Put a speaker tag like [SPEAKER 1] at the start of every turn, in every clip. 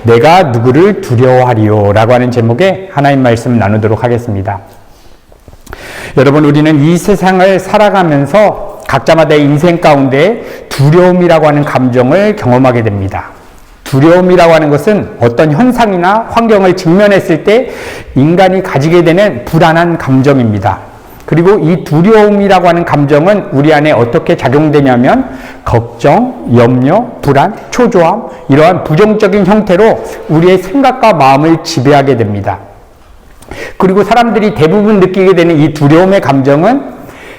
[SPEAKER 1] 내가 누구를 두려워하리요? 라고 하는 제목의 하나님 말씀 나누도록 하겠습니다. 여러분, 우리는 이 세상을 살아가면서 각자마다의 인생 가운데 두려움이라고 하는 감정을 경험하게 됩니다. 두려움이라고 하는 것은 어떤 현상이나 환경을 직면했을 때 인간이 가지게 되는 불안한 감정입니다. 그리고 이 두려움이라고 하는 감정은 우리 안에 어떻게 작용되냐면 걱정, 염려, 불안, 초조함, 이러한 부정적인 형태로 우리의 생각과 마음을 지배하게 됩니다. 그리고 사람들이 대부분 느끼게 되는 이 두려움의 감정은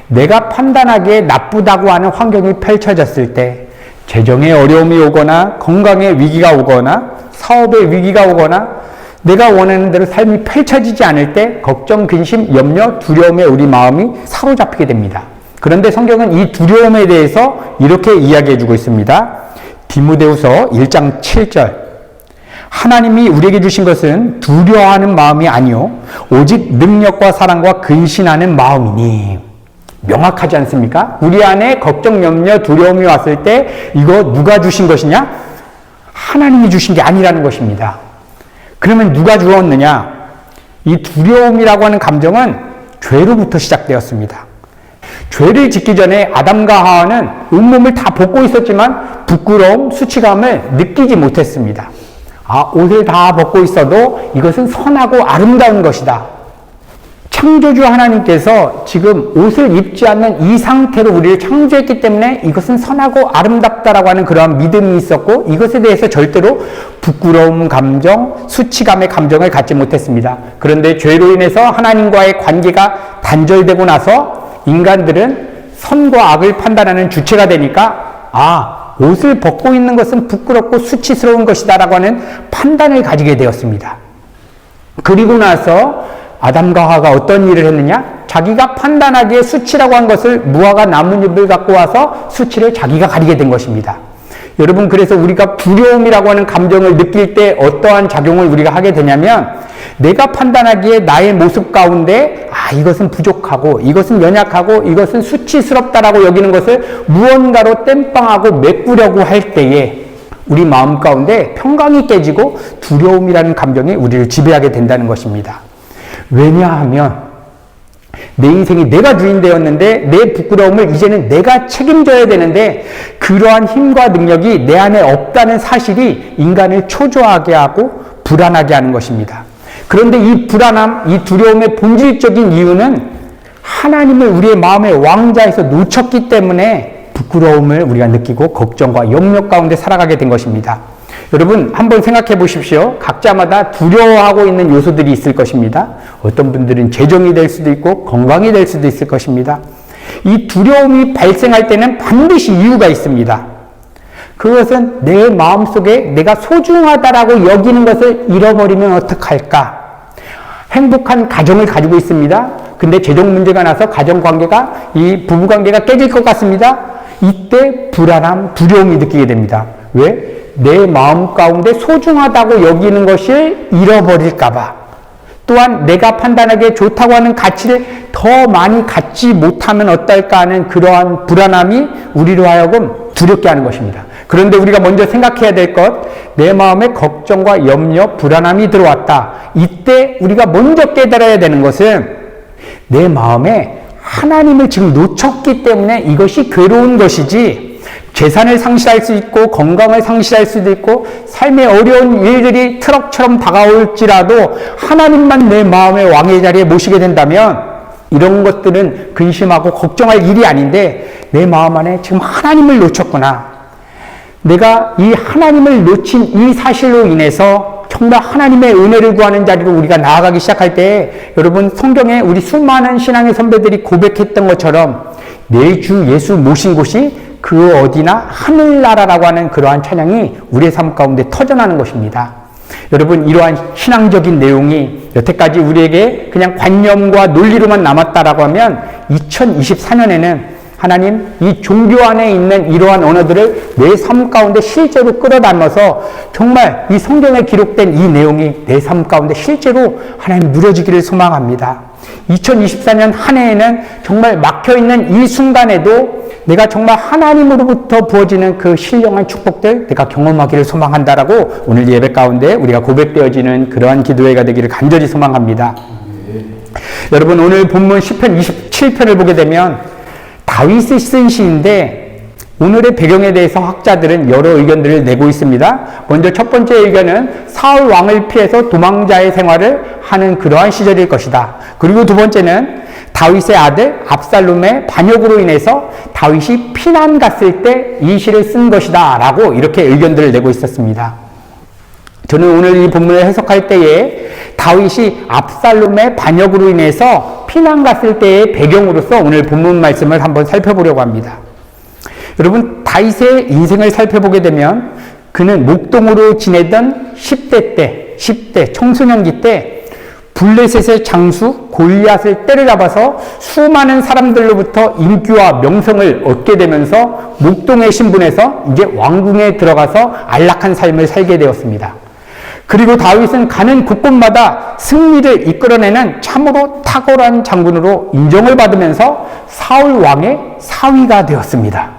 [SPEAKER 1] 내가 판단하기에 나쁘다고 하는 환경이 펼쳐졌을 때, 재정의 어려움이 오거나 건강의 위기가 오거나 사업의 위기가 오거나 내가 원하는 대로 삶이 펼쳐지지 않을 때 걱정, 근심, 염려, 두려움에 우리 마음이 사로잡히게 됩니다. 그런데 성경은 이 두려움에 대해서 이렇게 이야기해 주고 있습니다. 디모데후서 1장 7절, 하나님이 우리에게 주신 것은 두려워하는 마음이 아니요 오직 능력과 사랑과 근신하는 마음이니. 명확하지 않습니까? 우리 안에 걱정, 염려, 두려움이 왔을 때 이거 누가 주신 것이냐? 하나님이 주신 게 아니라는 것입니다. 그러면 누가 주었느냐? 이 두려움이라고 하는 감정은 죄로부터 시작되었습니다. 죄를 짓기 전에 아담과 하와는 온몸을 다 벗고 있었지만 부끄러움, 수치감을 느끼지 못했습니다. 옷을 다 벗고 있어도 이것은 선하고 아름다운 것이다. 창조주 하나님께서 지금 옷을 입지 않는 이 상태로 우리를 창조했기 때문에 이것은 선하고 아름답다라고 하는 그러한 믿음이 있었고, 이것에 대해서 절대로 부끄러움 감정, 수치감의 감정을 갖지 못했습니다. 그런데 죄로 인해서 하나님과의 관계가 단절되고 나서 인간들은 선과 악을 판단하는 주체가 되니까 옷을 벗고 있는 것은 부끄럽고 수치스러운 것이다 라고 하는 판단을 가지게 되었습니다. 그리고 나서 아담과 하와가 어떤 일을 했느냐? 자기가 판단하기에 수치라고 한 것을 무화과 나뭇잎을 갖고 와서 수치를 자기가 가리게 된 것입니다. 여러분, 그래서 우리가 두려움이라고 하는 감정을 느낄 때 어떠한 작용을 우리가 하게 되냐면, 내가 판단하기에 나의 모습 가운데 이것은 부족하고 이것은 연약하고 이것은 수치스럽다라고 여기는 것을 무언가로 땜빵하고 메꾸려고 할 때에 우리 마음 가운데 평강이 깨지고 두려움이라는 감정이 우리를 지배하게 된다는 것입니다. 왜냐하면 내 인생이 내가 주인 되었는데 내 부끄러움을 이제는 내가 책임져야 되는데 그러한 힘과 능력이 내 안에 없다는 사실이 인간을 초조하게 하고 불안하게 하는 것입니다. 그런데 이 불안함, 이 두려움의 본질적인 이유는 하나님을 우리의 마음의 왕자에서 놓쳤기 때문에 부끄러움을 우리가 느끼고 걱정과 염려 가운데 살아가게 된 것입니다. 여러분, 한번 생각해 보십시오. 각자마다 두려워하고 있는 요소들이 있을 것입니다. 어떤 분들은 재정이 될 수도 있고 건강이 될 수도 있을 것입니다. 이 두려움이 발생할 때는 반드시 이유가 있습니다. 그것은 내 마음속에 내가 소중하다라고 여기는 것을 잃어버리면 어떡할까? 행복한 가정을 가지고 있습니다. 근데 재정 문제가 나서 가정관계가, 이 부부관계가 깨질 것 같습니다. 이때 불안함, 두려움이 느끼게 됩니다. 왜? 내 마음 가운데 소중하다고 여기는 것을 잃어버릴까봐. 또한 내가 판단하기에 좋다고 하는 가치를 더 많이 갖지 못하면 어떨까 하는 그러한 불안함이 우리로 하여금 두렵게 하는 것입니다. 그런데 우리가 먼저 생각해야 될 것, 내 마음에 걱정과 염려, 불안함이 들어왔다. 이때 우리가 먼저 깨달아야 되는 것은 내 마음에 하나님을 지금 놓쳤기 때문에 이것이 괴로운 것이지, 재산을 상실할 수 있고 건강을 상실할 수도 있고 삶의 어려운 일들이 트럭처럼 다가올지라도 하나님만 내 마음의 왕의 자리에 모시게 된다면 이런 것들은 근심하고 걱정할 일이 아닌데, 내 마음 안에 지금 하나님을 놓쳤구나. 내가 이 하나님을 놓친 이 사실로 인해서 정말 하나님의 은혜를 구하는 자리로 우리가 나아가기 시작할 때, 여러분, 성경에 우리 수많은 신앙의 선배들이 고백했던 것처럼 내 주 예수 모신 곳이 그 어디나 하늘나라라고 하는 그러한 찬양이 우리의 삶 가운데 터져나는 것입니다. 여러분, 이러한 신앙적인 내용이 여태까지 우리에게 그냥 관념과 논리로만 남았다라고 하면 2024년에는 하나님, 이 종교 안에 있는 이러한 언어들을 내 삶 가운데 실제로 끌어담아서 정말 이 성경에 기록된 이 내용이 내 삶 가운데 실제로 하나님 누려지기를 소망합니다. 2024년 한 해에는 정말 막혀있는 이 순간에도 내가 정말 하나님으로부터 부어지는 그 신령한 축복들 내가 경험하기를 소망한다라고 오늘 예배 가운데 우리가 고백되어지는 그러한 기도회가 되기를 간절히 소망합니다. 여러분, 오늘 본문 시편 27편을 보게 되면 다윗이 쓴 시인데 오늘의 배경에 대해서 학자들은 여러 의견들을 내고 있습니다. 먼저 첫 번째 의견은 사울 왕을 피해서 도망자의 생활을 하는 그러한 시절일 것이다. 그리고 두 번째는 다윗의 아들 압살롬의 반역으로 인해서 다윗이 피난 갔을 때 이 시를 쓴 것이다 라고 이렇게 의견들을 내고 있었습니다. 저는 오늘 이 본문을 해석할 때에 다윗이 압살롬의 반역으로 인해서 피난 갔을 때의 배경으로서 오늘 본문 말씀을 한번 살펴보려고 합니다. 여러분, 다윗의 인생을 살펴보게 되면 그는 목동으로 지내던 10대 청소년기 때 블레셋의 장수 골리앗을 때려잡아서 수많은 사람들로부터 인기와 명성을 얻게 되면서 목동의 신분에서 이제 왕궁에 들어가서 안락한 삶을 살게 되었습니다. 그리고 다윗은 가는 곳곳마다 승리를 이끌어내는 참으로 탁월한 장군으로 인정을 받으면서 사울 왕의 사위가 되었습니다.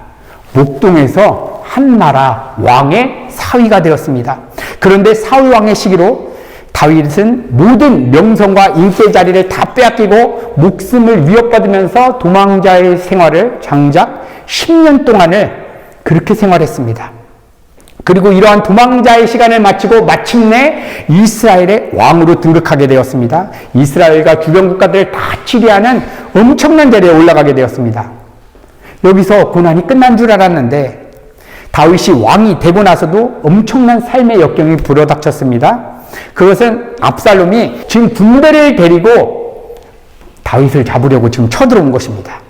[SPEAKER 1] 목동에서 한 나라 왕의 사위가 되었습니다. 그런데 사울 왕의 시기로 다윗은 모든 명성과 인기의 자리를 다 빼앗기고 목숨을 위협받으면서 도망자의 생활을 장작 10년 동안을 그렇게 생활했습니다. 그리고 이러한 도망자의 시간을 마치고 마침내 이스라엘의 왕으로 등극하게 되었습니다. 이스라엘과 주변 국가들을 다 치리하는 엄청난 자리에 올라가게 되었습니다. 여기서 고난이 끝난 줄 알았는데 다윗이 왕이 되고 나서도 엄청난 삶의 역경이 불어닥쳤습니다. 그것은 압살롬이 지금 군대를 데리고 다윗을 잡으려고 지금 쳐들어온 것입니다.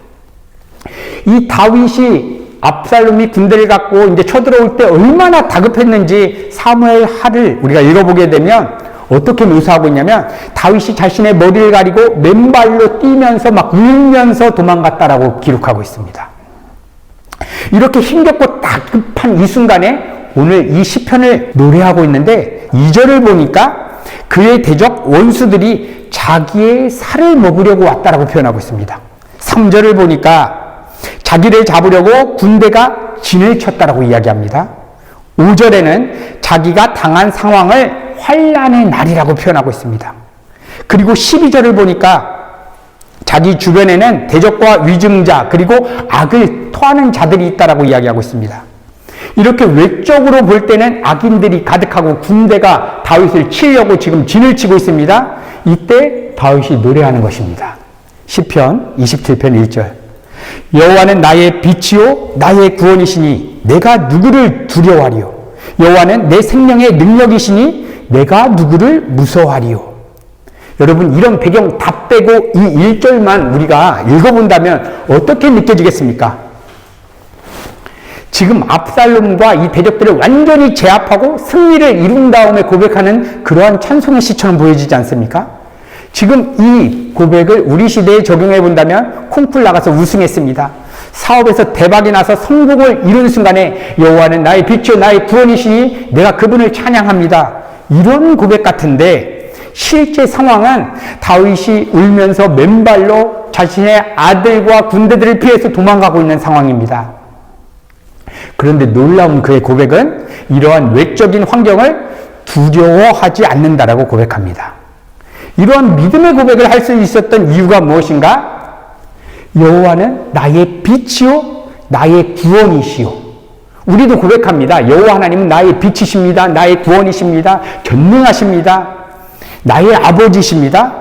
[SPEAKER 1] 이 다윗이 압살롬이 군대를 갖고 이제 쳐들어올 때 얼마나 다급했는지 사무엘 하를 우리가 읽어보게 되면 어떻게 묘사하고 있냐면 다윗이 자신의 머리를 가리고 맨발로 뛰면서 막 울면서 도망갔다라고 기록하고 있습니다. 이렇게 힘겹고 다급한 이 순간에 오늘 이 시편을 노래하고 있는데 2절을 보니까 그의 대적 원수들이 자기의 살을 먹으려고 왔다라고 표현하고 있습니다. 3절을 보니까 자기를 잡으려고 군대가 진을 쳤다라고 이야기합니다. 5절에는 자기가 당한 상황을 환난의 날이라고 표현하고 있습니다. 그리고 12절을 보니까 자기 주변에는 대적과 위증자 그리고 악을 토하는 자들이 있다라고 이야기하고 있습니다. 이렇게 외적으로 볼 때는 악인들이 가득하고 군대가 다윗을 치려고 지금 진을 치고 있습니다. 이때 다윗이 노래하는 것입니다. 시편 27편 1절 여호와는 나의 빛이요 나의 구원이시니 내가 누구를 두려워하리요 여호와는 내 생명의 능력이시니 내가 누구를 무서워하리요. 여러분, 이런 배경 다 빼고 이 1절만 우리가 읽어본다면 어떻게 느껴지겠습니까? 지금 압살롬과 이 대적들을 완전히 제압하고 승리를 이룬 다음에 고백하는 그러한 찬송의 시처럼 보여지지 않습니까? 지금 이 고백을 우리 시대에 적용해 본다면 콩쿨 나가서 우승했습니다. 사업에서 대박이 나서 성공을 이룬 순간에 여호와는 나의 빛이요 나의 구원이시니 내가 그분을 찬양합니다. 이런 고백 같은데 실제 상황은 다윗이 울면서 맨발로 자신의 아들과 군대들을 피해서 도망가고 있는 상황입니다. 그런데 놀라운 그의 고백은 이러한 외적인 환경을 두려워하지 않는다라고 고백합니다. 이러한 믿음의 고백을 할 수 있었던 이유가 무엇인가? 여호와는 나의 빛이요 나의 구원이시요. 우리도 고백합니다. 여호와 하나님은 나의 빛이십니다. 나의 구원이십니다. 전능하십니다. 나의 아버지십니다.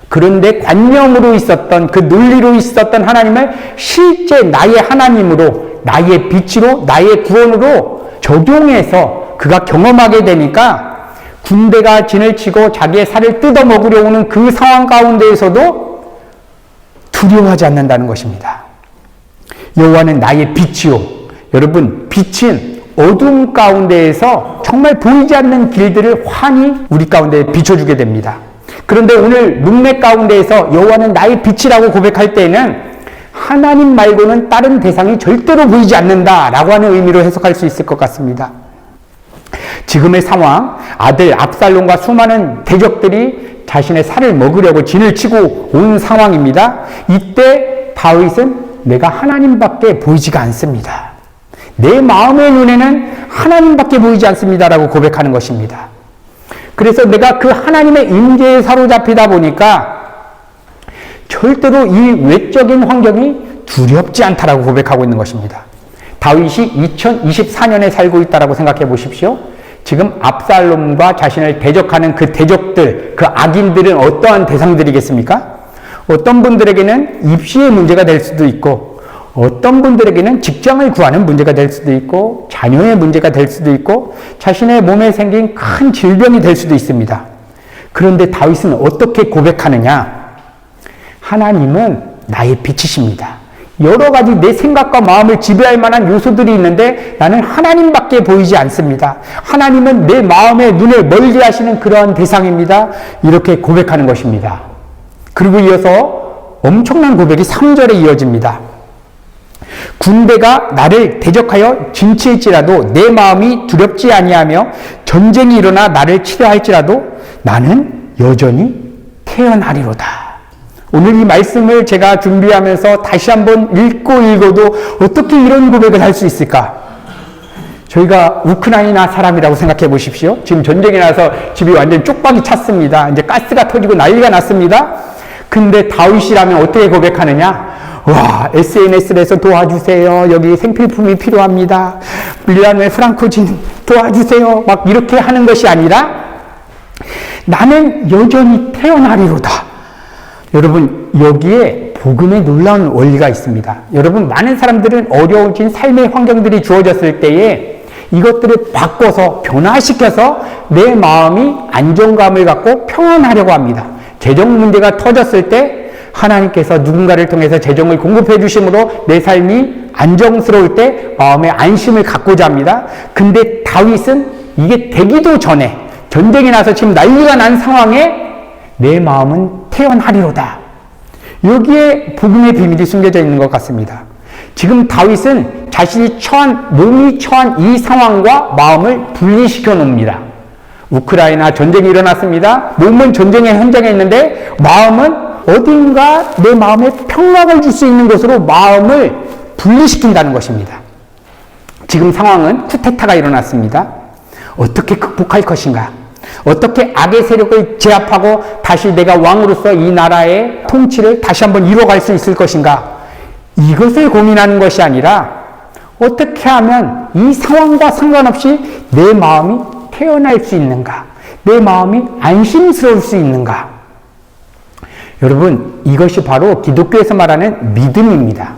[SPEAKER 1] 그런데 관념으로 있었던 그 논리로 있었던 하나님을 실제 나의 하나님으로 나의 빛으로 나의 구원으로 적용해서 그가 경험하게 되니까 군대가 진을 치고 자기의 살을 뜯어 먹으려 오는 그 상황 가운데에서도 두려워하지 않는다는 것입니다. 여호와는 나의 빛이요. 여러분, 빛은 어둠 가운데에서 정말 보이지 않는 길들을 환히 우리 가운데 비춰주게 됩니다. 그런데 오늘 문맥 가운데에서 여호와는 나의 빛이라고 고백할 때에는 하나님 말고는 다른 대상이 절대로 보이지 않는다라고 하는 의미로 해석할 수 있을 것 같습니다. 지금의 상황, 아들 압살롬과 수많은 대적들이 자신의 살을 먹으려고 진을 치고 온 상황입니다. 이때 다윗은 내가 하나님밖에 보이지가 않습니다. 내 마음의 눈에는 하나님밖에 보이지 않습니다라고 고백하는 것입니다. 그래서 내가 그 하나님의 임재에 사로잡히다 보니까 절대로 이 외적인 환경이 두렵지 않다라고 고백하고 있는 것입니다. 다윗이 2024년에 살고 있다라고 생각해 보십시오. 지금 압살롬과 자신을 대적하는 그 대적들, 그 악인들은 어떠한 대상들이겠습니까? 어떤 분들에게는 입시의 문제가 될 수도 있고, 어떤 분들에게는 직장을 구하는 문제가 될 수도 있고, 자녀의 문제가 될 수도 있고, 자신의 몸에 생긴 큰 질병이 될 수도 있습니다. 그런데 다윗은 어떻게 고백하느냐? 하나님은 나의 빛이십니다. 여러 가지 내 생각과 마음을 지배할 만한 요소들이 있는데 나는 하나님밖에 보이지 않습니다. 하나님은 내 마음의 눈을 멀게 하시는 그러한 대상입니다. 이렇게 고백하는 것입니다. 그리고 이어서 엄청난 고백이 3절에 이어집니다. 군대가 나를 대적하여 진치일지라도 내 마음이 두렵지 아니하며 전쟁이 일어나 나를 치려 할지라도 나는 여전히 태어나리로다. 오늘 이 말씀을 제가 준비하면서 다시 한번 읽어도 어떻게 이런 고백을 할 수 있을까? 저희가 우크라이나 사람이라고 생각해 보십시오. 지금 전쟁이 나서 집이 완전 쪽박이 찼습니다. 이제 가스가 터지고 난리가 났습니다. 근데 다윗이라면 어떻게 고백하느냐? 와, SNS를 해서 도와주세요. 여기 생필품이 필요합니다. 밀라노의 프랑코진 도와주세요. 막 이렇게 하는 것이 아니라 나는 여전히 태어나리로다. 여러분, 여기에 복음의 놀라운 원리가 있습니다. 여러분, 많은 사람들은 어려워진 삶의 환경들이 주어졌을 때에 이것들을 바꿔서 변화시켜서 내 마음이 안정감을 갖고 평안하려고 합니다. 재정 문제가 터졌을 때 하나님께서 누군가를 통해서 재정을 공급해 주심으로 내 삶이 안정스러울 때 마음의 안심을 갖고자 합니다. 근데 다윗은 이게 되기도 전에 전쟁이 나서 지금 난리가 난 상황에 내 마음은 태어나리로다. 여기에 복음의 비밀이 숨겨져 있는 것 같습니다. 지금 다윗은 자신이 몸이 처한 이 상황과 마음을 분리시켜 놓습니다. 우크라이나 전쟁이 일어났습니다. 몸은 전쟁의 현장에 있는데 마음은 어딘가 내 마음에 평강을 줄 수 있는 것으로 마음을 분리시킨다는 것입니다. 지금 상황은 쿠데타가 일어났습니다. 어떻게 극복할 것인가? 어떻게 악의 세력을 제압하고 다시 내가 왕으로서 이 나라의 통치를 다시 한번 이뤄갈 수 있을 것인가? 이것을 고민하는 것이 아니라 어떻게 하면 이 상황과 상관없이 내 마음이 태어날 수 있는가? 내 마음이 안심스러울 수 있는가? 여러분, 이것이 바로 기독교에서 말하는 믿음입니다.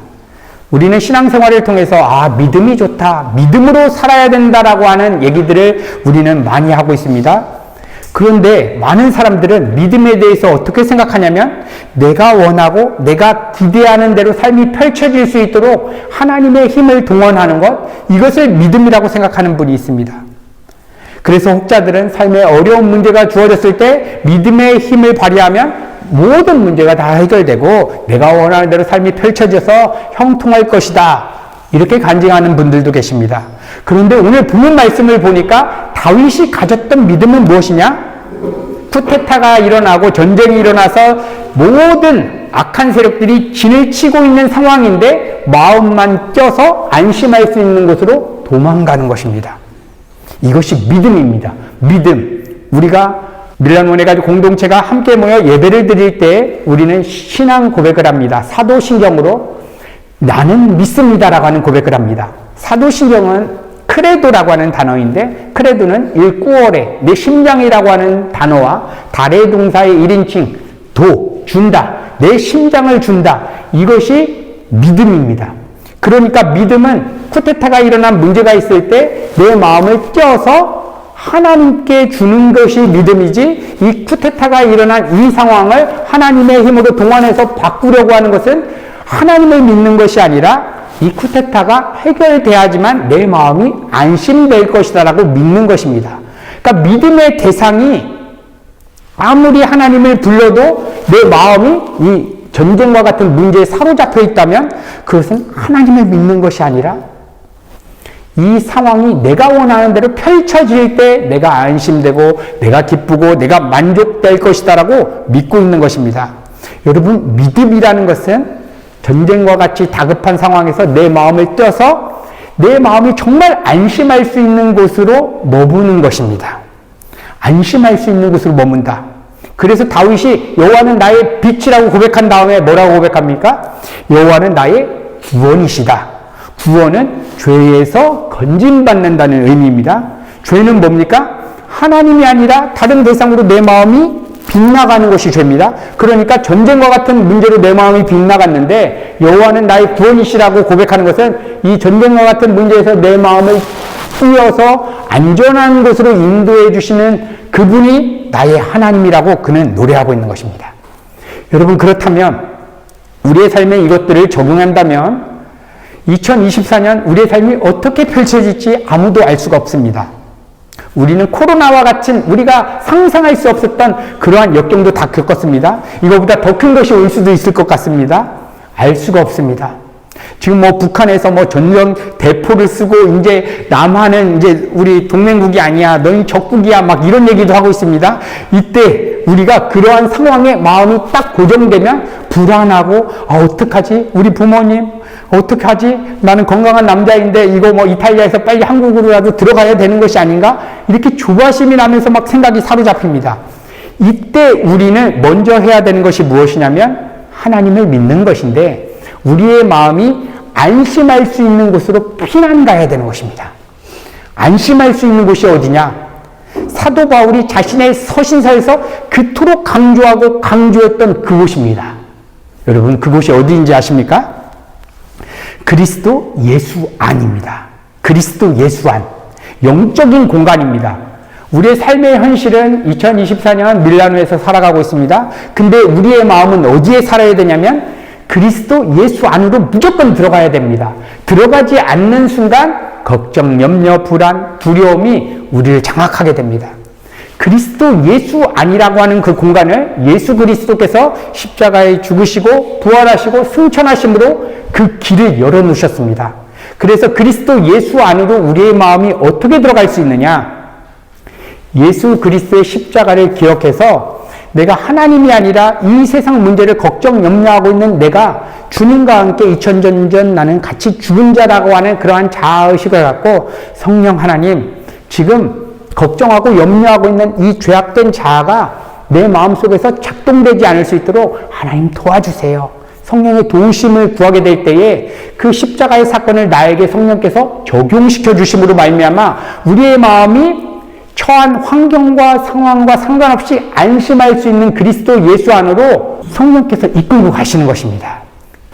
[SPEAKER 1] 우리는 신앙생활을 통해서 믿음이 좋다, 믿음으로 살아야 된다라고 하는 얘기들을 우리는 많이 하고 있습니다. 그런데 많은 사람들은 믿음에 대해서 어떻게 생각하냐면 내가 원하고 내가 기대하는 대로 삶이 펼쳐질 수 있도록 하나님의 힘을 동원하는 것, 이것을 믿음이라고 생각하는 분이 있습니다. 그래서 혹자들은 삶에 어려운 문제가 주어졌을 때 믿음의 힘을 발휘하면 모든 문제가 다 해결되고 내가 원하는 대로 삶이 펼쳐져서 형통할 것이다, 이렇게 간증하는 분들도 계십니다. 그런데 오늘 본문 말씀을 보니까 다윗이 가졌던 믿음은 무엇이냐? 쿠데타가 일어나고 전쟁이 일어나서 모든 악한 세력들이 진을 치고 있는 상황인데 마음만 껴서 안심할 수 있는 곳으로 도망가는 것입니다. 이것이 믿음입니다. 믿음. 우리가 밀라노네가지고 공동체가 함께 모여 예배를 드릴 때 우리는 신앙 고백을 합니다. 사도신경으로 나는 믿습니다라고 하는 고백을 합니다. 사도신경은 크레도라고 하는 단어인데, 크레도는 일구어레, 내 심장이라고 하는 단어와 달의 동사의 1인칭 준다, 내 심장을 준다, 이것이 믿음입니다. 그러니까 믿음은 쿠데타가 일어난 문제가 있을 때 내 마음을 껴서 하나님께 주는 것이 믿음이지, 이 쿠데타가 일어난 이 상황을 하나님의 힘으로 동원해서 바꾸려고 하는 것은 하나님을 믿는 것이 아니라 이 쿠데타가 해결돼야지만 내 마음이 안심될 것이다 라고 믿는 것입니다. 그러니까 믿음의 대상이 아무리 하나님을 불러도 내 마음이 이 전쟁과 같은 문제에 사로잡혀 있다면 그것은 하나님을 믿는 것이 아니라 이 상황이 내가 원하는 대로 펼쳐질 때 내가 안심되고 내가 기쁘고 내가 만족될 것이다 라고 믿고 있는 것입니다. 여러분, 믿음이라는 것은 전쟁과 같이 다급한 상황에서 내 마음을 떼어서 내 마음이 정말 안심할 수 있는 곳으로 머무는 것입니다. 안심할 수 있는 곳으로 머문다. 그래서 다윗이 여호와는 나의 빛이라고 고백한 다음에 뭐라고 고백합니까? 여호와는 나의 구원이시다. 구원은 죄에서 건짐받는다는 의미입니다. 죄는 뭡니까? 하나님이 아니라 다른 대상으로 내 마음이 빗나가는 것이 죄입니다. 그러니까 전쟁과 같은 문제로 내 마음이 빗나갔는데 여호와는 나의 구원이시라고 고백하는 것은 이 전쟁과 같은 문제에서 내 마음을 띄어서 안전한 곳으로 인도해 주시는 그분이 나의 하나님이라고 그는 노래하고 있는 것입니다. 여러분, 그렇다면 우리의 삶에 이것들을 적용한다면 2024년 우리의 삶이 어떻게 펼쳐질지 아무도 알 수가 없습니다. 우리는 코로나와 같은 우리가 상상할 수 없었던 그러한 역경도 다 겪었습니다. 이거보다 더 큰 것이 올 수도 있을 것 같습니다. 알 수가 없습니다. 지금 북한에서 전령 대포를 쓰고 이제 남한은 이제 우리 동맹국이 아니야, 너희 적국이야, 막 이런 얘기도 하고 있습니다. 이때 우리가 그러한 상황에 마음이 딱 고정되면 불안하고, 어떡하지? 우리 부모님, 어떡하지? 나는 건강한 남자인데 이거 이탈리아에서 빨리 한국으로라도 들어가야 되는 것이 아닌가? 이렇게 조바심이 나면서 막 생각이 사로잡힙니다. 이때 우리는 먼저 해야 되는 것이 무엇이냐면 하나님을 믿는 것인데 우리의 마음이 안심할 수 있는 곳으로 피난 가야 되는 것입니다. 안심할 수 있는 곳이 어디냐? 사도 바울이 자신의 서신서에서 그토록 강조하고 강조했던 그곳입니다. 여러분, 그곳이 어디인지 아십니까? 그리스도 예수 안입니다. 그리스도 예수 안. 영적인 공간입니다. 우리의 삶의 현실은 2024년 밀라노에서 살아가고 있습니다. 근데 우리의 마음은 어디에 살아야 되냐면 그리스도 예수 안으로 무조건 들어가야 됩니다. 들어가지 않는 순간 걱정, 염려, 불안, 두려움이 우리를 장악하게 됩니다. 그리스도 예수 안이라고 하는 그 공간을 예수 그리스도께서 십자가에 죽으시고 부활하시고 승천하심으로 그 길을 열어놓으셨습니다. 그래서 그리스도 예수 안으로 우리의 마음이 어떻게 들어갈 수 있느냐? 예수 그리스도의 십자가를 기억해서 내가 하나님이 아니라 이 세상 문제를 걱정, 염려하고 있는 내가 주님과 함께 2000년 전 나는 같이 죽은 자라고 하는 그러한 자아의식을 갖고 성령 하나님, 지금 걱정하고 염려하고 있는 이 죄악된 자아가 내 마음속에서 작동되지 않을 수 있도록 하나님 도와주세요. 성령의 도우심을 구하게 될 때에 그 십자가의 사건을 나에게 성령께서 적용시켜 주심으로 말미암아 우리의 마음이 처한 환경과 상황과 상관없이 안심할 수 있는 그리스도 예수 안으로 성령께서 이끌고 가시는 것입니다.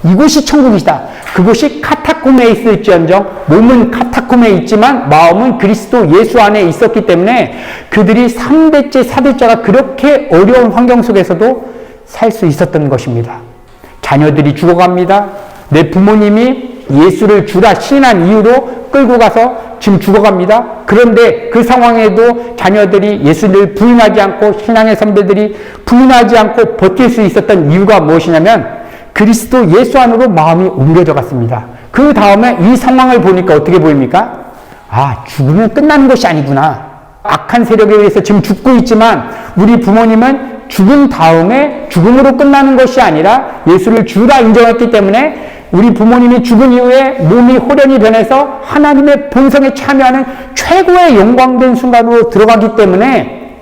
[SPEAKER 1] 이곳이 천국이다. 그곳이 카타콤에 있을지언정 몸은 카타콤에 있지만 마음은 그리스도 예수 안에 있었기 때문에 그들이 3대째, 4대째가 그렇게 어려운 환경 속에서도 살 수 있었던 것입니다. 자녀들이 죽어갑니다. 내 부모님이 예수를 주라 신한 이유로 끌고 가서 지금 죽어갑니다. 그런데 그 상황에도 자녀들이 예수를 부인하지 않고 신앙의 선배들이 부인하지 않고 버틸 수 있었던 이유가 무엇이냐면 그리스도 예수 안으로 마음이 옮겨져 갔습니다. 그 다음에 이 상황을 보니까 어떻게 보입니까? 죽으면 끝나는 것이 아니구나. 악한 세력에 의해서 지금 죽고 있지만 우리 부모님은 죽은 다음에 죽음으로 끝나는 것이 아니라 예수를 주라 인정했기 때문에 우리 부모님이 죽은 이후에 몸이 호련히 변해서 하나님의 본성에 참여하는 최고의 영광된 순간으로 들어가기 때문에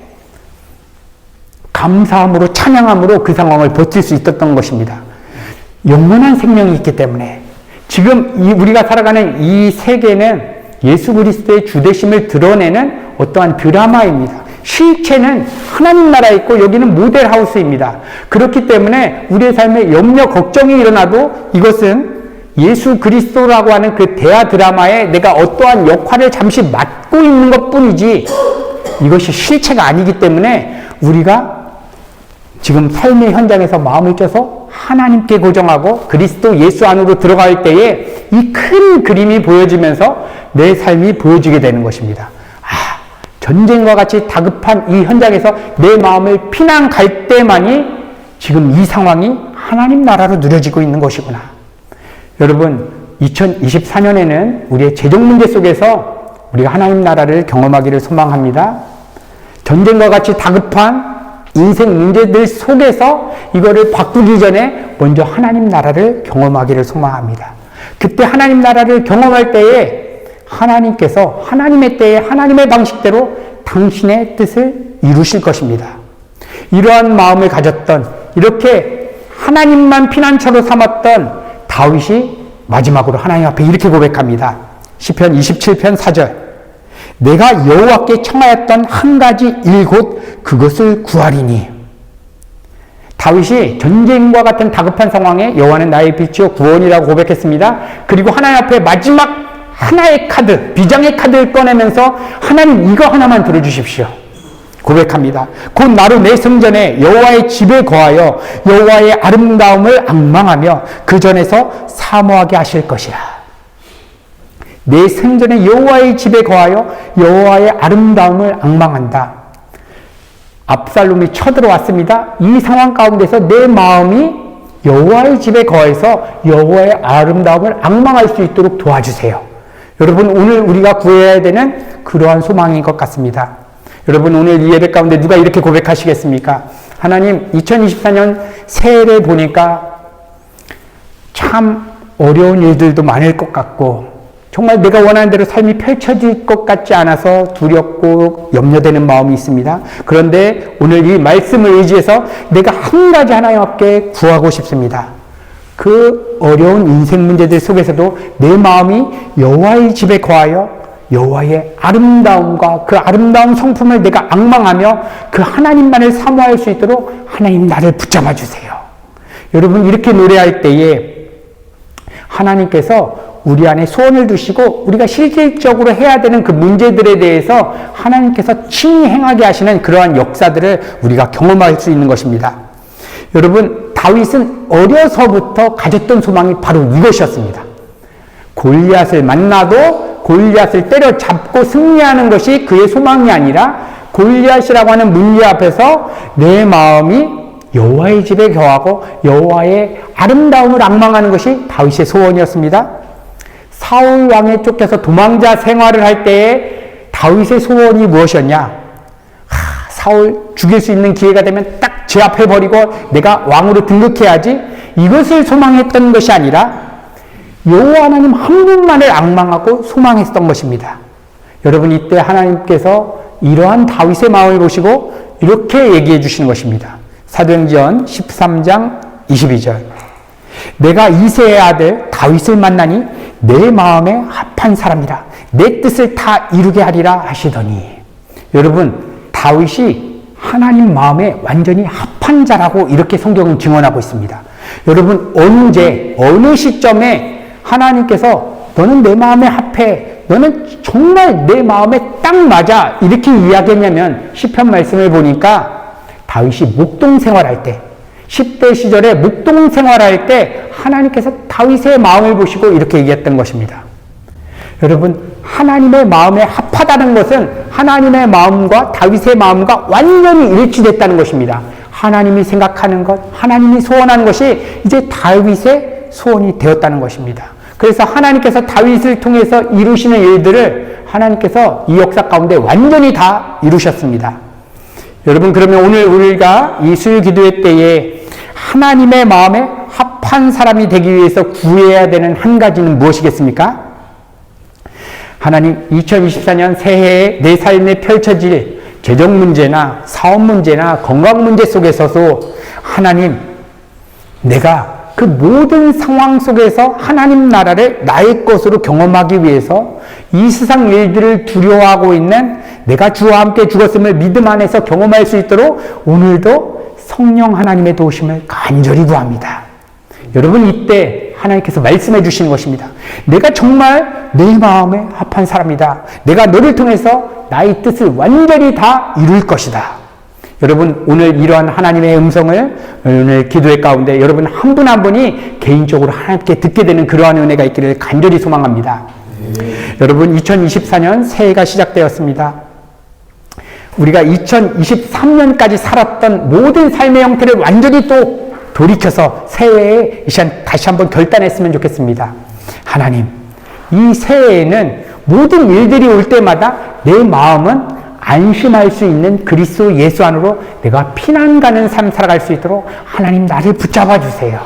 [SPEAKER 1] 감사함으로 찬양함으로 그 상황을 버틸 수 있었던 것입니다. 영원한 생명이 있기 때문에 지금 우리가 살아가는 이 세계는 예수 그리스도의 주되심을 드러내는 어떠한 드라마입니다. 실체는 하나님 나라에 있고 여기는 모델하우스입니다. 그렇기 때문에 우리의 삶에 염려, 걱정이 일어나도 이것은 예수 그리스도라고 하는 그 대화 드라마에 내가 어떠한 역할을 잠시 맡고 있는 것 뿐이지 이것이 실체가 아니기 때문에 우리가 지금 삶의 현장에서 마음을 쪄서 하나님께 고정하고 그리스도 예수 안으로 들어갈 때에 이 큰 그림이 보여지면서 내 삶이 보여지게 되는 것입니다. 전쟁과 같이 다급한 이 현장에서 내 마음을 피난 갈 때만이 지금 이 상황이 하나님 나라로 누려지고 있는 것이구나. 여러분, 2024년에는 우리의 재정 문제 속에서 우리가 하나님 나라를 경험하기를 소망합니다. 전쟁과 같이 다급한 인생 문제들 속에서 이거를 바꾸기 전에 먼저 하나님 나라를 경험하기를 소망합니다. 그때 하나님 나라를 경험할 때에 하나님께서 하나님의 때에 하나님의 방식대로 당신의 뜻을 이루실 것입니다. 이러한 마음을 가졌던, 이렇게 하나님만 피난처로 삼았던 다윗이 마지막으로 하나님 앞에 이렇게 고백합니다. 시편 27편 4절. 내가 여호와께 청하였던 한 가지 일 곧 그것을 구하리니. 다윗이 전쟁과 같은 다급한 상황에 여호와는 나의 빛이요 구원이라고 고백했습니다. 그리고 하나님 앞에 마지막 하나의 카드, 비장의 카드를 꺼내면서 하나님 이거 하나만 들어주십시오. 고백합니다. 곧 나로 내 성전에 여호와의 집에 거하여 여호와의 아름다움을 앙망하며 그 전에서 사모하게 하실 것이라. 내 성전에 여호와의 집에 거하여 여호와의 아름다움을 앙망한다. 압살롬이 쳐들어왔습니다. 이 상황 가운데서 내 마음이 여호와의 집에 거해서 여호와의 아름다움을 앙망할 수 있도록 도와주세요. 여러분, 오늘 우리가 구해야 되는 그러한 소망인 것 같습니다. 여러분, 오늘 이 예배 가운데 누가 이렇게 고백하시겠습니까? 하나님, 2024년 새해를 보니까 참 어려운 일들도 많을 것 같고 정말 내가 원하는 대로 삶이 펼쳐질 것 같지 않아서 두렵고 염려되는 마음이 있습니다. 그런데 오늘 이 말씀을 의지해서 내가 한 가지 하나님 앞에 구하고 싶습니다. 그 어려운 인생 문제들 속에서도 내 마음이 여호와의 집에 거하여 여호와의 아름다움과 그 아름다운 성품을 내가 앙망하며 그 하나님만을 사모할 수 있도록 하나님 나를 붙잡아 주세요. 여러분, 이렇게 노래할 때에 하나님께서 우리 안에 소원을 두시고 우리가 실질적으로 해야 되는 그 문제들에 대해서 하나님께서 친히 행하게 하시는 그러한 역사들을 우리가 경험할 수 있는 것입니다. 여러분, 다윗은 어려서부터 가졌던 소망이 바로 이것이었습니다. 골리앗을 만나도 골리앗을 때려잡고 승리하는 것이 그의 소망이 아니라 골리앗이라고 하는 문제 앞에서 내 마음이 여호와의 집에 거하고 여호와의 아름다움을 앙망하는 것이 다윗의 소원이었습니다. 사울 왕에 쫓겨서 도망자 생활을 할 때에 다윗의 소원이 무엇이었냐? 사울 죽일 수 있는 기회가 되면 딱 제 앞에 버리고 내가 왕으로 등극해야지, 이것을 소망했던 것이 아니라 여호와 하나님 한 분만을 앙망하고 소망했던 것입니다. 여러분, 이때 하나님께서 이러한 다윗의 마음을 보시고 이렇게 얘기해 주시는 것입니다. 사도행전 13장 22절. 내가 이새의 아들 다윗을 만나니 내 마음에 합한 사람이라 내 뜻을 다 이루게 하리라 하시더니. 여러분, 다윗이 하나님 마음에 완전히 합한 자라고 이렇게 성경은 증언하고 있습니다. 여러분, 언제 어느 시점에 하나님께서 너는 내 마음에 합해, 너는 정말 내 마음에 딱 맞아, 이렇게 이야기했냐면 시편 말씀을 보니까 다윗이 목동 생활할 때, 10대 시절에 목동 생활할 때 하나님께서 다윗의 마음을 보시고 이렇게 얘기했던 것입니다. 여러분, 하나님의 마음에 합하다는 것은 하나님의 마음과 다윗의 마음과 완전히 일치됐다는 것입니다. 하나님이 생각하는 것, 하나님이 소원하는 것이 이제 다윗의 소원이 되었다는 것입니다. 그래서 하나님께서 다윗을 통해서 이루시는 일들을 하나님께서 이 역사 가운데 완전히 다 이루셨습니다. 여러분, 그러면 오늘 우리가 이 수요 기도회 때에 하나님의 마음에 합한 사람이 되기 위해서 구해야 되는 한 가지는 무엇이겠습니까? 하나님, 2024년 새해에 내 삶에 펼쳐질 재정 문제나 사업 문제나 건강 문제 속에서도 하나님, 내가 그 모든 상황 속에서 하나님 나라를 나의 것으로 경험하기 위해서 이 세상 일들을 두려워하고 있는 내가 주와 함께 죽었음을 믿음 안에서 경험할 수 있도록 오늘도 성령 하나님의 도우심을 간절히 구합니다. 여러분, 이때 하나님께서 말씀해 주시는 것입니다. 내가 정말 내 마음에 합한 사람이다. 내가 너를 통해서 나의 뜻을 완전히 다 이룰 것이다. 여러분, 오늘 이러한 하나님의 음성을 오늘 기도회 가운데 여러분 한 분 한 분이 개인적으로 하나님께 듣게 되는 그러한 은혜가 있기를 간절히 소망합니다. 여러분, 2024년 새해가 시작되었습니다. 우리가 2023년까지 살았던 모든 삶의 형태를 완전히 또 돌이켜서 새해에 이 시간 다시 한번 결단했으면 좋겠습니다. 하나님, 이 새해에는 모든 일들이 올 때마다 내 마음은 안심할 수 있는 그리스도 예수 안으로 내가 피난 가는 삶 살아갈 수 있도록 하나님 나를 붙잡아 주세요.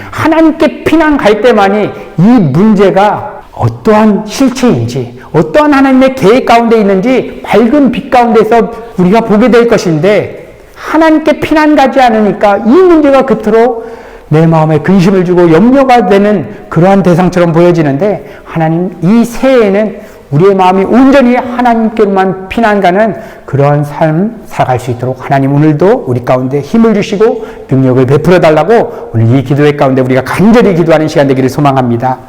[SPEAKER 1] 하나님께 피난 갈 때만이 이 문제가 어떠한 실체인지, 어떠한 하나님의 계획 가운데 있는지 밝은 빛 가운데서 우리가 보게 될 것인데, 하나님께 피난 가지 않으니까 이 문제가 그토록 내 마음에 근심을 주고 염려가 되는 그러한 대상처럼 보여지는데, 하나님 이 새해에는 우리의 마음이 온전히 하나님께로만 피난 가는 그러한 삶 살아갈 수 있도록 하나님 오늘도 우리 가운데 힘을 주시고 능력을 베풀어 달라고 오늘 이 기도회 가운데 우리가 간절히 기도하는 시간 되기를 소망합니다.